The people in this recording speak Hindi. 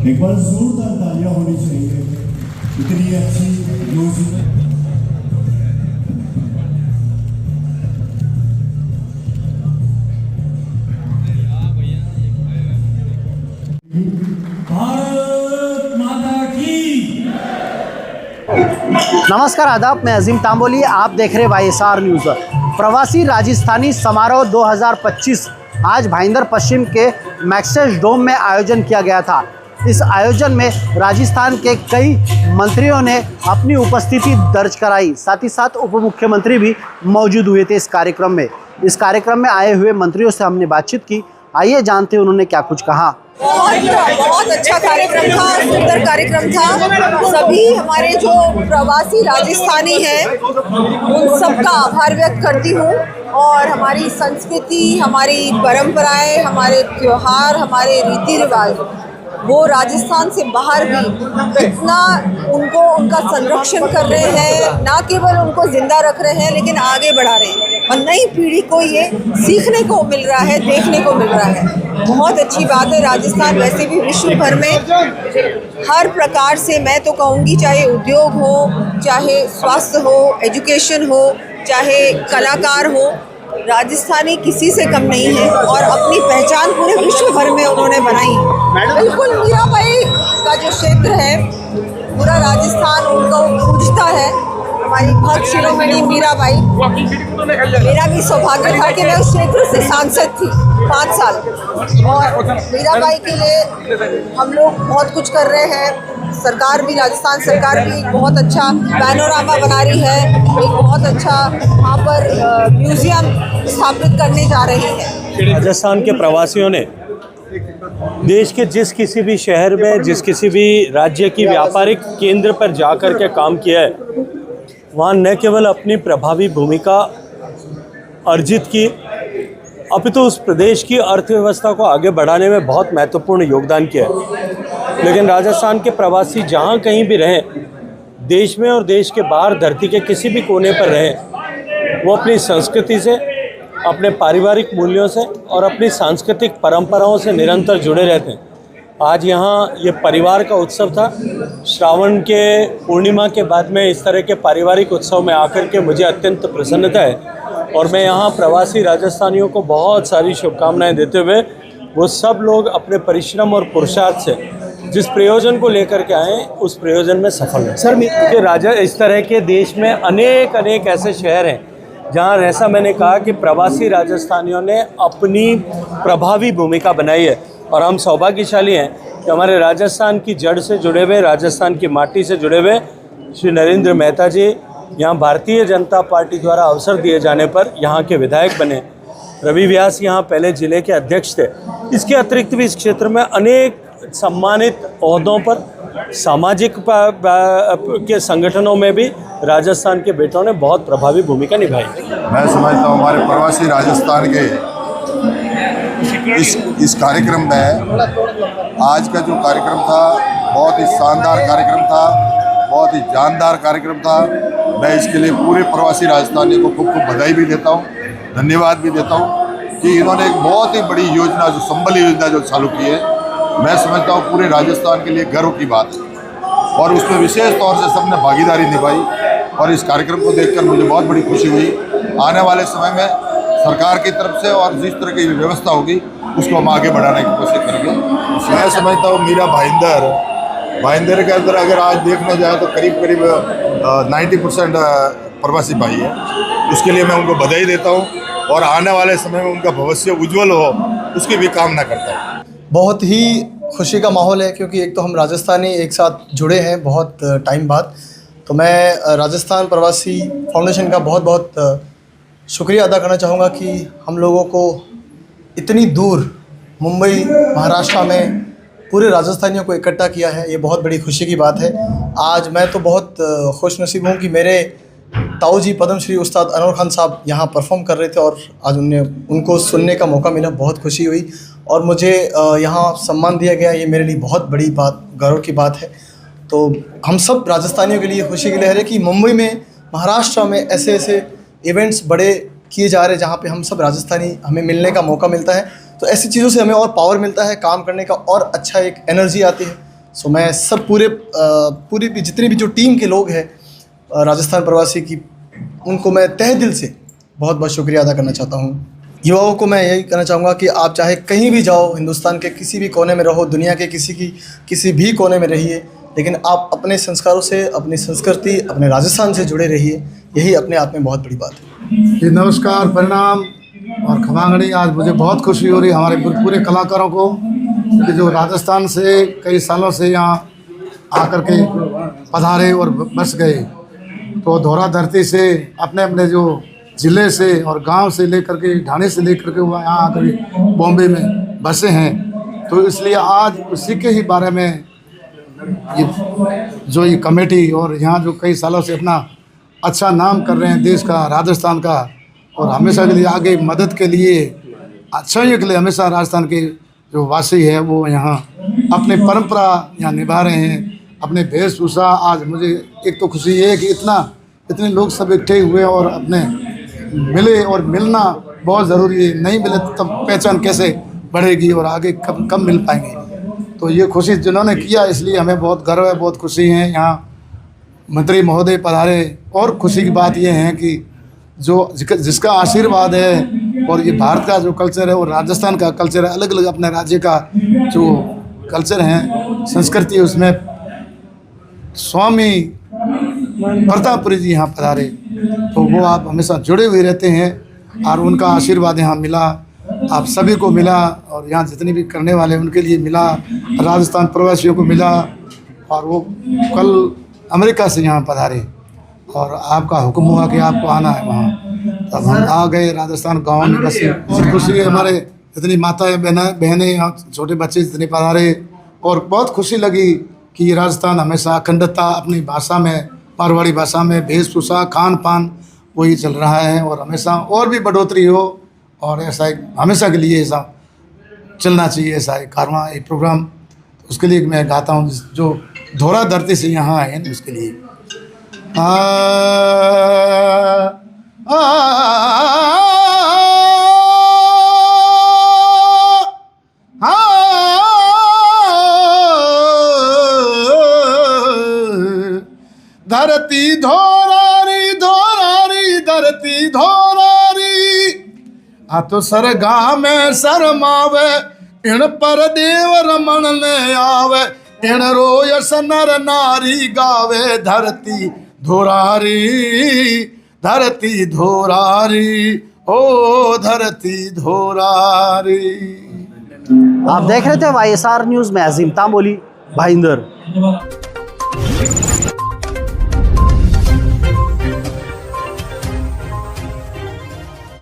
एक बार जोरदार तालियां होनी चाहिए इतनी अच्छी योजना। भारत माता की। नमस्कार, आदाब। मैं अजीम तांबोली, आप देख रहे YSR न्यूज़। प्रवासी राजस्थानी समारोह 2025 आज भाईंदर पश्चिम के मैक्सेस डोम में आयोजन किया गया था। इस आयोजन में राजस्थान के कई मंत्रियों ने अपनी उपस्थिति दर्ज कराई। साथ ही साथ उप मुख्यमंत्री भी मौजूद हुए थे इस कार्यक्रम में। इस कार्यक्रम में आए हुए मंत्रियों से हमने बातचीत की। आइए जानते हैं उन्होंने क्या कुछ कहा। बहुत अच्छा कार्यक्रम था, सुंदर कार्यक्रम था। सभी हमारे जो प्रवासी राजस्थानी हैं उन सबका आभार व्यक्त करती हूँ। और हमारी संस्कृति, हमारी परंपराएं, हमारे त्योहार, हमारे रीति रिवाज वो राजस्थान से बाहर भी इतना उनका संरक्षण कर रहे हैं, ना केवल उनको जिंदा रख रहे हैं लेकिन आगे बढ़ा रहे हैं। और नई पीढ़ी को ये सीखने को मिल रहा है, देखने को मिल रहा है। बहुत अच्छी बात है। राजस्थान वैसे भी विश्व भर में हर प्रकार से, मैं तो कहूँगी, चाहे उद्योग हो, चाहे स्वास्थ्य हो, एजुकेशन हो, चाहे कलाकार हो, राजस्थानी किसी से कम नहीं है और अपनी पहचान पूरे विश्व भर में उन्होंने बनाई। बिल्कुल मीराबाई का जो क्षेत्र है पूरा राजस्थान उनको पूजता है। हमारी भक्त शिरोमणि मीराबाई, मेरा भी सौभाग्य था कि मैं उस क्षेत्र से सांसद थी 5 साल। और मीराबाई के लिए हम लोग बहुत कुछ कर रहे हैं। सरकार भी, राजस्थान सरकार भी एक बहुत अच्छा पैनोरामा बना रही है, एक बहुत अच्छा वहाँ पर म्यूजियम स्थापित करने जा रही है। राजस्थान के प्रवासियों ने देश के जिस किसी भी शहर में, जिस किसी भी राज्य की व्यापारिक केंद्र पर जाकर के काम किया है, वहाँ न केवल अपनी प्रभावी भूमिका अर्जित की, अपितु उस प्रदेश की अर्थव्यवस्था को आगे बढ़ाने में बहुत महत्वपूर्ण योगदान किया है। लेकिन राजस्थान के प्रवासी जहाँ कहीं भी रहें, देश में और देश के बाहर धरती के किसी भी कोने पर रहें, वो अपनी संस्कृति से, अपने पारिवारिक मूल्यों से और अपनी सांस्कृतिक परंपराओं से निरंतर जुड़े रहते हैं। आज यहाँ ये परिवार का उत्सव था। श्रावण के पूर्णिमा के बाद में इस तरह के पारिवारिक उत्सव में आकर के मुझे अत्यंत प्रसन्नता है और मैं यहाँ प्रवासी राजस्थानियों को बहुत सारी शुभकामनाएं देते हुए वो सब लोग अपने परिश्रम और पुरुषार्थ से जिस प्रयोजन को लेकर के आए उस प्रयोजन में सफल हैं। सर, क्योंकि इस तरह के देश में अनेक ऐसे शहर हैं जहाँ, ऐसा मैंने कहा कि प्रवासी राजस्थानियों ने अपनी प्रभावी भूमिका बनाई है। और हम सौभाग्यशाली हैं कि हमारे राजस्थान की जड़ से जुड़े हुए, राजस्थान की माटी से जुड़े हुए श्री नरेंद्र मेहता जी यहाँ भारतीय जनता पार्टी द्वारा अवसर दिए जाने पर यहाँ के विधायक बने। रवि व्यास यहाँ पहले जिले के अध्यक्ष थे। इसके अतिरिक्त भी इस क्षेत्र में अनेक सम्मानित ओहदों पर, सामाजिक के संगठनों में भी राजस्थान के बेटों ने बहुत प्रभावी भूमिका निभाई। मैं समझता हूँ हमारे प्रवासी राजस्थान के इस कार्यक्रम में, आज का जो कार्यक्रम था बहुत ही शानदार कार्यक्रम था, बहुत ही जानदार कार्यक्रम था। मैं इसके लिए पूरे प्रवासी राजस्थानियों को खूब बधाई भी देता हूँ, धन्यवाद भी देता हूँ कि इन्होंने एक बहुत ही बड़ी योजना, जो संबल योजना जो चालू की है, मैं समझता हूँ पूरे राजस्थान के लिए गर्व की बात है। और उसमें विशेष तौर से सबने भागीदारी निभाई और इस कार्यक्रम को देखकर मुझे बहुत बड़ी खुशी हुई। आने वाले समय में सरकार की तरफ से और जिस तरह की व्यवस्था होगी उसको हम आगे बढ़ाने की कोशिश करेंगे। मैं समझता हूँ मीरा भाईंदर के अंदर अगर आज देखने जाए तो करीब 90% प्रवासी भाई है। उसके लिए मैं उनको बधाई देता हूँ और आने वाले समय में उनका भविष्य उज्जवल हो उसकी भी कामना करता हूँ। बहुत ही खुशी का माहौल है क्योंकि एक तो हम राजस्थानी एक साथ जुड़े हैं बहुत टाइम बाद। तो मैं राजस्थान प्रवासी फाउंडेशन का बहुत शुक्रिया अदा करना चाहूँगा कि हम लोगों को इतनी दूर मुंबई महाराष्ट्र में पूरे राजस्थानियों को इकट्ठा किया है। ये बहुत बड़ी खुशी की बात है। आज मैं तो बहुत खुशनसीब हूँ कि मेरे ताऊ जी पद्मश्री उस्ताद अनवर खान साहब यहाँ परफॉर्म कर रहे थे और आज उनको सुनने का मौका मिला। बहुत खुशी हुई और मुझे यहाँ सम्मान दिया गया। ये मेरे लिए बहुत बड़ी बात, गर्व की बात है। तो हम सब राजस्थानियों के लिए खुशी की लहर है कि मुंबई में, महाराष्ट्र में ऐसे इवेंट्स बड़े किए जा रहे हैं जहाँ पे हम सब राजस्थानी हमें मिलने का मौका मिलता है। तो ऐसी चीज़ों से हमें और पावर मिलता है काम करने का और अच्छा एक एनर्जी आती है। सो मैं सब पूरी भी जितने भी जो टीम के लोग हैं राजस्थान प्रवासी की, उनको मैं तहे दिल से बहुत बहुत शुक्रिया अदा करना चाहता हूँ। युवाओं को मैं यही कहना चाहूँगा कि आप चाहे कहीं भी जाओ, हिंदुस्तान के किसी भी कोने में रहो, दुनिया के किसी भी कोने में रहिए, लेकिन आप अपने संस्कारों से, अपनी संस्कृति, अपने राजस्थान से जुड़े रहिए। यही अपने आप में बहुत बड़ी बात है। जी नमस्कार, प्रणाम और खमांगड़ी। आज मुझे बहुत खुशी हो रही है हमारे पूरे कलाकारों को कि जो राजस्थान से कई सालों से यहाँ आकर के पधारे और बस गए, तो धोरा धरती से अपने अपने जो ज़िले से और गांव से लेकर के, ढाणे से लेकर के वो यहाँ आकर बॉम्बे में बसे हैं। तो इसलिए आज उसी के ही बारे में ये कमेटी और यहाँ जो कई सालों से अपना अच्छा नाम कर रहे हैं देश का, राजस्थान का, और हमेशा के लिए आगे मदद के लिए, अच्छाइयों के लिए हमेशा राजस्थान के जो वासी है वो यहाँ अपनी परंपरा यहाँ निभा रहे हैं, अपने वेशभूषा। आज मुझे एक तो खुशी है कि इतने लोग सब इकट्ठे हुए और अपने मिले, और मिलना बहुत ज़रूरी है। नहीं मिले तो तब पहचान कैसे बढ़ेगी और आगे कब मिल पाएंगे। तो ये खुशी जिन्होंने किया, इसलिए हमें बहुत गर्व है, बहुत खुशी है। यहाँ मंत्री महोदय पधारे, और खुशी की बात यह है कि जिसका आशीर्वाद है, और ये भारत का जो कल्चर है और राजस्थान का कल्चर है, अलग अलग अपने राज्य का जो कल्चर है, संस्कृति है, उसमें स्वामी प्रतापपुरी जी यहाँ पधारे, तो वो आप हमेशा जुड़े हुए रहते हैं और उनका आशीर्वाद यहाँ मिला, आप सभी को मिला, और यहाँ जितने भी करने वाले उनके लिए मिला, राजस्थान प्रवासियों को मिला। और वो कल अमेरिका से यहाँ पधारे और आपका हुक्म हुआ कि आपको आना है वहाँ, तब हम आ गए राजस्थान गाँव में। बस खुशी है, हमारे जितनी माताएँ बहनें यहाँ, छोटे बच्चे जितने पधारे, और बहुत खुशी लगी कि राजस्थान हमेशा अखंडता अपनी भाषा में, मारवाड़ी भाषा में, वेशभूषा, खान पान वही चल रहा है, और हमेशा और भी बढ़ोतरी हो, और ऐसा एक हमेशा के लिए ऐसा चलना चाहिए, ऐसा एक कारवां, एक प्रोग्राम। उसके लिए मैं गाता हूँ जो धोरा धरती से यहाँ आए हैं, उसके लिए धरती धोरारी धोरारी धरती धोरारी, आ तो सरगा में शरमावे, इन पर देव रमन ले आवे, इन रोयस नर नारी गावे। धरती धोरारी धरती धोरारी, ओ धरती धोरारी। आप देख रहे थे YSR न्यूज़ में अजीम तांबोली, भाईंदर।